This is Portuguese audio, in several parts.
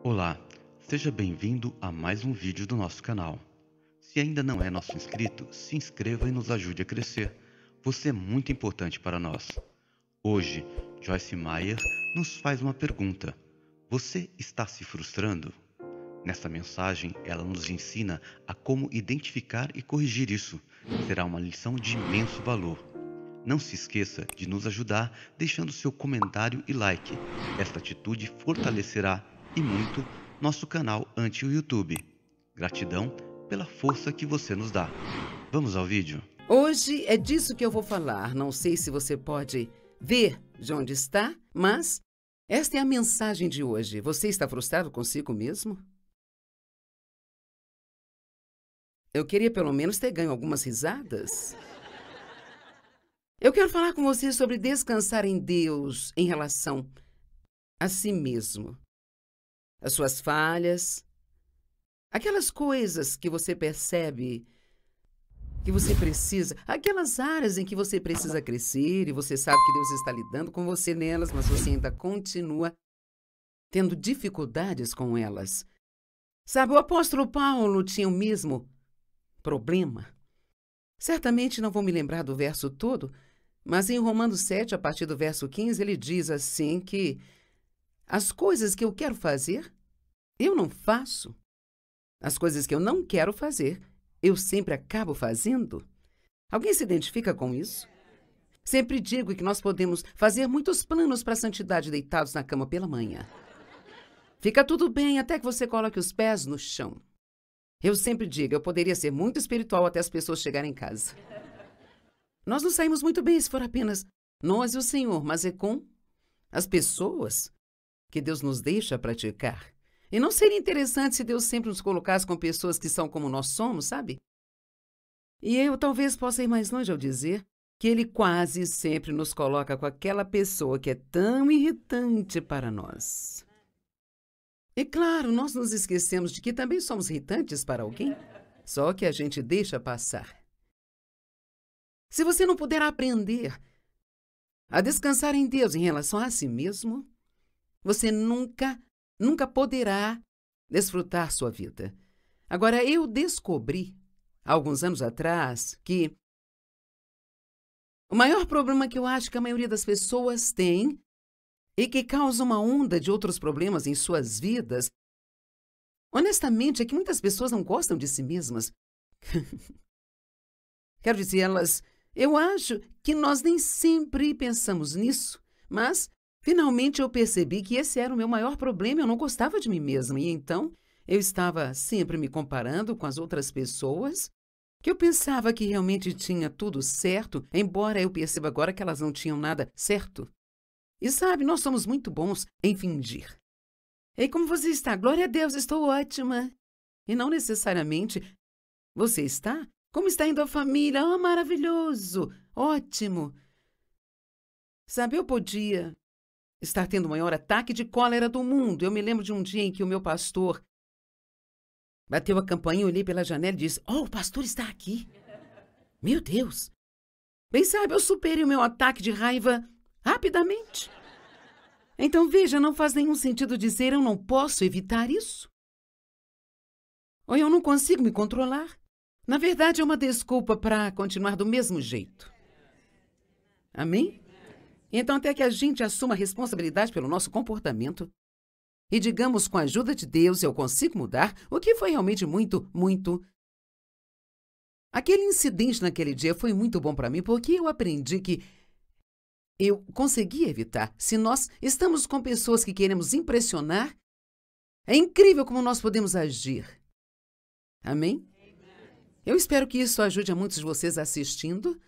Olá, seja bem-vindo a mais um vídeo do nosso canal. Se ainda não é nosso inscrito, se inscreva e nos ajude a crescer. Você é muito importante para nós. Hoje, Joyce Meyer nos faz uma pergunta. Você está se frustrando? Nessa mensagem, ela nos ensina a como identificar e corrigir isso. Será uma lição de imenso valor. Não se esqueça de nos ajudar deixando seu comentário e like. Esta atitude fortalecerá e muito nosso canal ante o YouTube. Gratidão pela força que você nos dá. Vamos ao vídeo? Hoje é disso que eu vou falar. Não sei se você pode ver de onde está, mas esta é a mensagem de hoje. Você está frustrado consigo mesmo? Eu queria pelo menos ter ganho algumas risadas. Eu quero falar com você sobre descansar em Deus em relação a si mesmo. As suas falhas, aquelas coisas que você percebe que você precisa, aquelas áreas em que você precisa crescer e você sabe que Deus está lidando com você nelas, mas você ainda continua tendo dificuldades com elas. Sabe, o apóstolo Paulo tinha o mesmo problema. Certamente não vou me lembrar do verso todo, mas em Romanos 7, a partir do verso 15, ele diz assim que as coisas que eu quero fazer, eu não faço. As coisas que eu não quero fazer, eu sempre acabo fazendo. Alguém se identifica com isso? Sempre digo que nós podemos fazer muitos planos para a santidade deitados na cama pela manhã. Fica tudo bem até que você coloque os pés no chão. Eu sempre digo, eu poderia ser muito espiritual até as pessoas chegarem em casa. Nós não saímos muito bem se for apenas nós e o Senhor, mas é com as pessoas que Deus nos deixa praticar. E não seria interessante se Deus sempre nos colocasse com pessoas que são como nós somos, sabe? E eu talvez possa ir mais longe ao dizer que Ele quase sempre nos coloca com aquela pessoa que é tão irritante para nós. E claro, nós nos esquecemos de que também somos irritantes para alguém, só que a gente deixa passar. Se você não puder aprender a descansar em Deus em relação a si mesmo, você nunca poderá desfrutar sua vida. Agora, eu descobri, há alguns anos atrás, que o maior problema que eu acho que a maioria das pessoas tem e que causa uma onda de outros problemas em suas vidas, honestamente, é que muitas pessoas não gostam de si mesmas. Quero dizer, eu acho que nós nem sempre pensamos nisso, mas finalmente eu percebi que esse era o meu maior problema, eu não gostava de mim mesma. E então eu estava sempre me comparando com as outras pessoas, que eu pensava que realmente tinha tudo certo, embora eu perceba agora que elas não tinham nada certo. E sabe, nós somos muito bons em fingir. E como você está? Glória a Deus, estou ótima. E não necessariamente você está? Como está indo a família? Oh, maravilhoso! Ótimo! Sabe, eu podia estar tendo o maior ataque de cólera do mundo. Eu me lembro de um dia em que o meu pastor bateu a campainha, eu olhei pela janela e disse, oh, o pastor está aqui. Meu Deus! Bem, sabe, eu superei o meu ataque de raiva rapidamente. Então, veja, não faz nenhum sentido dizer eu não posso evitar isso. Ou eu não consigo me controlar. Na verdade, é uma desculpa para continuar do mesmo jeito. Amém? Então, até que a gente assuma a responsabilidade pelo nosso comportamento e digamos, com a ajuda de Deus, eu consigo mudar, o que foi realmente muito. Aquele incidente naquele dia foi muito bom para mim, porque eu aprendi que eu consegui evitar. Se nós estamos com pessoas que queremos impressionar, é incrível como nós podemos agir. Amém? Eu espero que isso ajude a muitos de vocês assistindo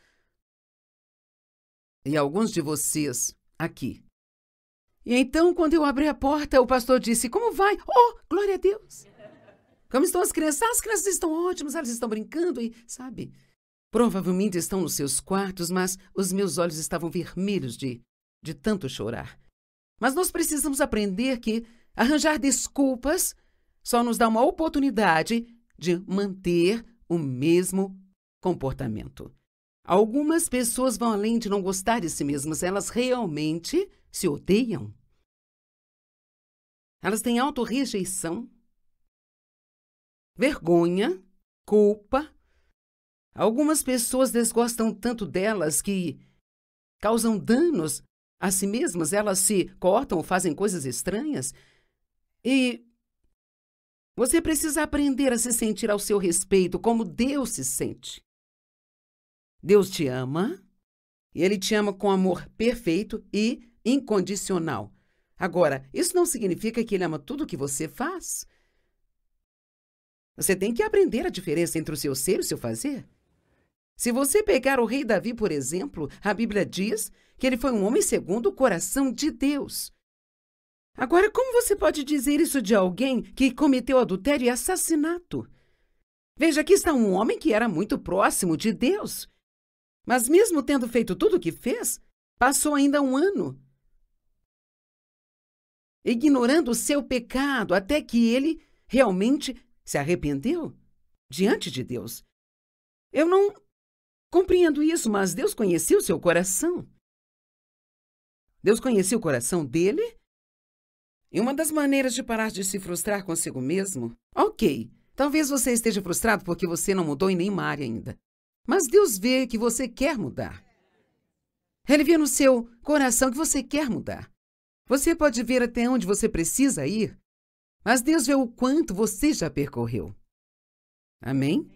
e alguns de vocês aqui. E então, quando eu abri a porta, o pastor disse, como vai? Oh, glória a Deus! Como estão as crianças? As crianças estão ótimas, elas estão brincando e, sabe, provavelmente estão nos seus quartos, mas os meus olhos estavam vermelhos de tanto chorar. Mas nós precisamos aprender que arranjar desculpas só nos dá uma oportunidade de manter o mesmo comportamento. Algumas pessoas vão além de não gostar de si mesmas, elas realmente se odeiam. Elas têm autorrejeição, vergonha, culpa. Algumas pessoas desgostam tanto delas que causam danos a si mesmas, elas se cortam ou fazem coisas estranhas. E você precisa aprender a se sentir ao seu respeito, como Deus se sente. Deus te ama, e Ele te ama com amor perfeito e incondicional. Agora, isso não significa que Ele ama tudo o que você faz. Você tem que aprender a diferença entre o seu ser e o seu fazer. Se você pegar o rei Davi, por exemplo, a Bíblia diz que ele foi um homem segundo o coração de Deus. Agora, como você pode dizer isso de alguém que cometeu adultério e assassinato? Veja, aqui está um homem que era muito próximo de Deus. Mas mesmo tendo feito tudo o que fez, passou ainda um ano ignorando o seu pecado até que ele realmente se arrependeu diante de Deus. Eu não compreendo isso, mas Deus conhecia o seu coração. Deus conhecia o coração dele. E uma das maneiras de parar de se frustrar consigo mesmo, ok, talvez você esteja frustrado porque você não mudou em nenhuma área ainda. Mas Deus vê que você quer mudar. Ele vê no seu coração que você quer mudar. Você pode ver até onde você precisa ir, mas Deus vê o quanto você já percorreu. Amém?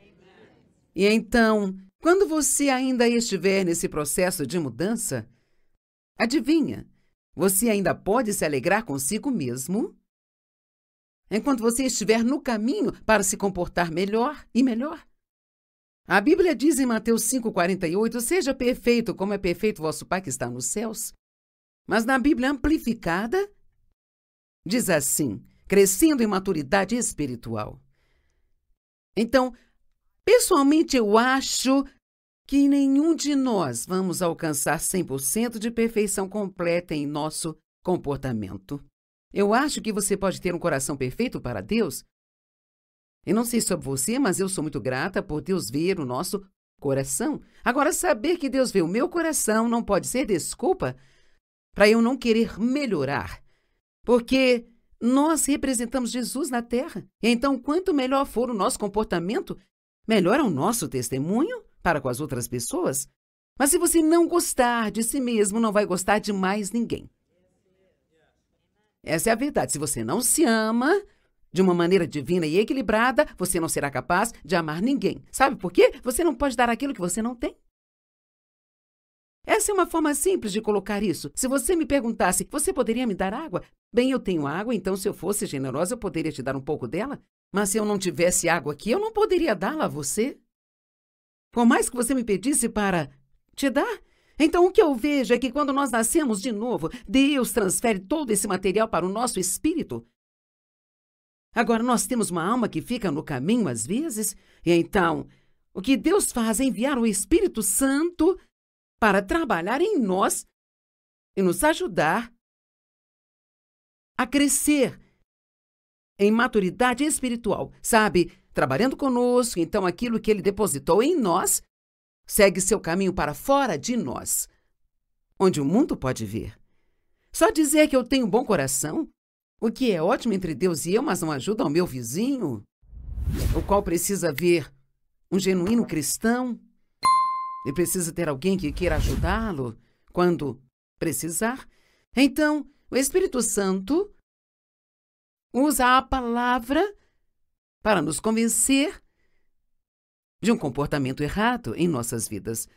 E então, quando você ainda estiver nesse processo de mudança, adivinha, você ainda pode se alegrar consigo mesmo enquanto você estiver no caminho para se comportar melhor e melhor. A Bíblia diz em Mateus 5,48, seja perfeito como é perfeito vosso Pai que está nos céus. Mas na Bíblia amplificada, diz assim, crescendo em maturidade espiritual. Então, pessoalmente, eu acho que nenhum de nós vamos alcançar 100% de perfeição completa em nosso comportamento. Eu acho que você pode ter um coração perfeito para Deus. Eu não sei sobre você, mas eu sou muito grata por Deus ver o nosso coração. Agora, saber que Deus vê o meu coração não pode ser desculpa para eu não querer melhorar. Porque nós representamos Jesus na Terra. E então, quanto melhor for o nosso comportamento, melhor é o nosso testemunho para com as outras pessoas. Mas se você não gostar de si mesmo, não vai gostar de mais ninguém. Essa é a verdade. Se você não se ama de uma maneira divina e equilibrada, você não será capaz de amar ninguém. Sabe por quê? Você não pode dar aquilo que você não tem. Essa é uma forma simples de colocar isso. Se você me perguntasse, você poderia me dar água? Bem, eu tenho água, então se eu fosse generosa, eu poderia te dar um pouco dela. Mas se eu não tivesse água aqui, eu não poderia dá-la a você. Por mais que você me pedisse para te dar. Então, o que eu vejo é que quando nós nascemos de novo, Deus transfere todo esse material para o nosso espírito. Agora, nós temos uma alma que fica no caminho às vezes, e então, o que Deus faz é enviar o Espírito Santo para trabalhar em nós e nos ajudar a crescer em maturidade espiritual, sabe? Trabalhando conosco, então aquilo que Ele depositou em nós segue seu caminho para fora de nós, onde o mundo pode ver. Só dizer que eu tenho um bom coração, o que é ótimo entre Deus e eu, mas não ajuda ao meu vizinho, o qual precisa ver um genuíno cristão e precisa ter alguém que queira ajudá-lo quando precisar. Então, o Espírito Santo usa a palavra para nos convencer de um comportamento errado em nossas vidas.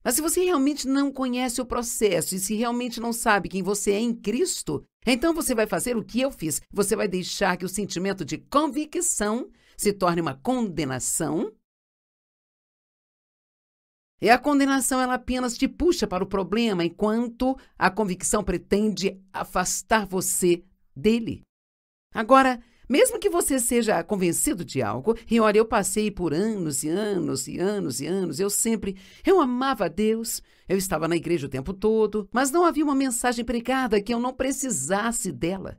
Mas se você realmente não conhece o processo e se realmente não sabe quem você é em Cristo, então você vai fazer o que eu fiz. Você vai deixar que o sentimento de convicção se torne uma condenação. E a condenação, ela apenas te puxa para o problema, enquanto a convicção pretende afastar você dele. Agora, mesmo que você seja convencido de algo, e olha, eu passei por anos e anos e anos e anos, eu amava a Deus, eu estava na igreja o tempo todo, mas não havia uma mensagem pregada que eu não precisasse dela.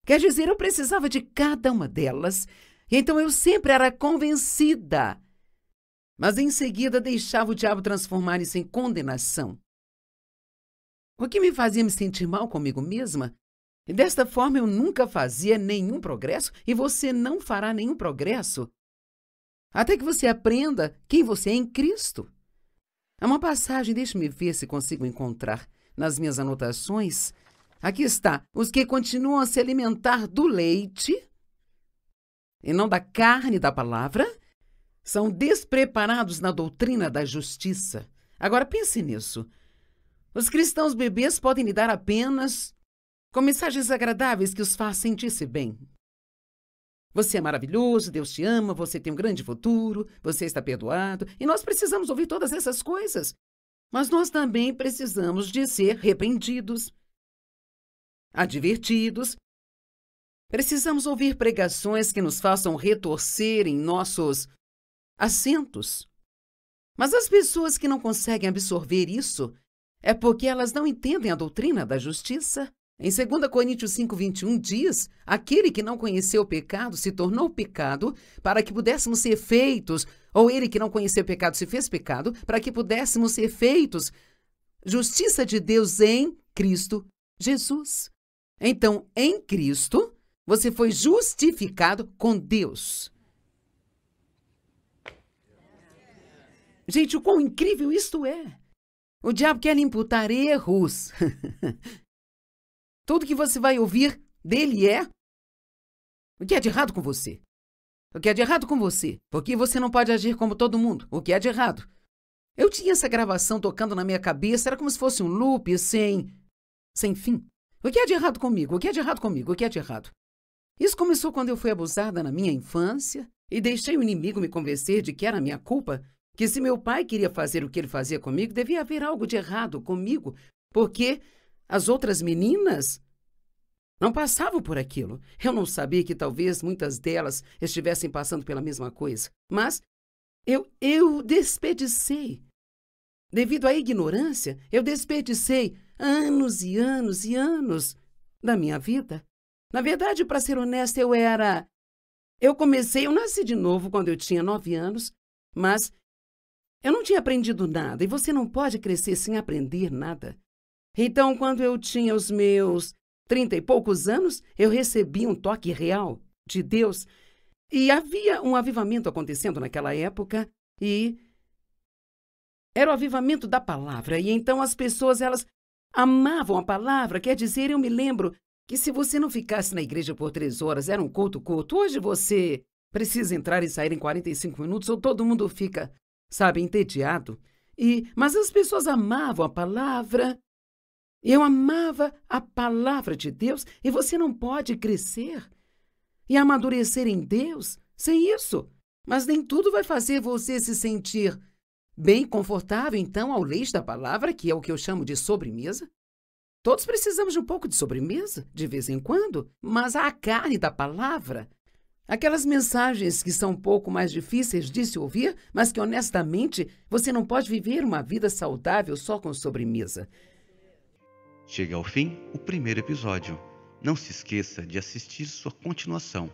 Quer dizer, eu precisava de cada uma delas, e então eu sempre era convencida. Mas em seguida deixava o diabo transformar isso em condenação. O que me fazia me sentir mal comigo mesma E desta forma eu nunca fazia nenhum progresso e você não fará nenhum progresso até que você aprenda quem você é em Cristo. Há uma passagem, deixe-me ver se consigo encontrar nas minhas anotações. Aqui está. Os que continuam a se alimentar do leite e não da carne da palavra são despreparados na doutrina da justiça. Agora pense nisso. Os cristãos bebês podem lidar apenas com mensagens agradáveis que os façam sentir-se bem. Você é maravilhoso, Deus te ama, você tem um grande futuro, você está perdoado. E nós precisamos ouvir todas essas coisas. Mas nós também precisamos de ser repreendidos, advertidos. Precisamos ouvir pregações que nos façam retorcer em nossos assentos. Mas as pessoas que não conseguem absorver isso é porque elas não entendem a doutrina da justiça. Em 2 Coríntios 5:21 diz: aquele que não conheceu o pecado se tornou pecado para que pudéssemos ser feitos, ou ele que não conheceu o pecado se fez pecado para que pudéssemos ser feitos justiça de Deus em Cristo Jesus. Então, em Cristo, você foi justificado com Deus. Gente, o quão incrível isto é! O diabo quer lhe imputar erros. Tudo que você vai ouvir dele é: o que é de errado com você? O que é de errado com você? Porque você não pode agir como todo mundo. O que é de errado? Eu tinha essa gravação tocando na minha cabeça, era como se fosse um loop sem fim. O que é de errado comigo? O que é de errado comigo? O que é de errado? Isso começou quando eu fui abusada na minha infância e deixei o inimigo me convencer de que era minha culpa, que se meu pai queria fazer o que ele fazia comigo, devia haver algo de errado comigo, porque as outras meninas não passavam por aquilo. Eu não sabia que talvez muitas delas estivessem passando pela mesma coisa. Mas eu desperdicei. Devido à ignorância, eu desperdicei anos e anos e anos da minha vida. Na verdade, para ser honesta, eu nasci de novo quando eu tinha 9 anos, mas eu não tinha aprendido nada, e você não pode crescer sem aprender nada. Então, quando eu tinha os meus 30 e poucos anos, eu recebi um toque real de Deus. E havia um avivamento acontecendo naquela época, e era o avivamento da palavra. E então as pessoas, elas amavam a palavra. Quer dizer, eu me lembro que se você não ficasse na igreja por 3 horas, era um culto. Hoje você precisa entrar e sair em 45 minutos, ou todo mundo fica, entediado. Mas as pessoas amavam a palavra. Eu amava a palavra de Deus, e você não pode crescer e amadurecer em Deus sem isso. Mas nem tudo vai fazer você se sentir bem confortável, então, ao leite da palavra, que é o que eu chamo de sobremesa. Todos precisamos de um pouco de sobremesa, de vez em quando, mas a carne da palavra, aquelas mensagens que são um pouco mais difíceis de se ouvir, mas que, honestamente, você não pode viver uma vida saudável só com sobremesa. Chega ao fim o primeiro episódio. Não se esqueça de assistir sua continuação.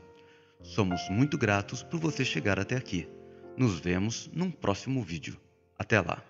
Somos muito gratos por você chegar até aqui. Nos vemos num próximo vídeo. Até lá!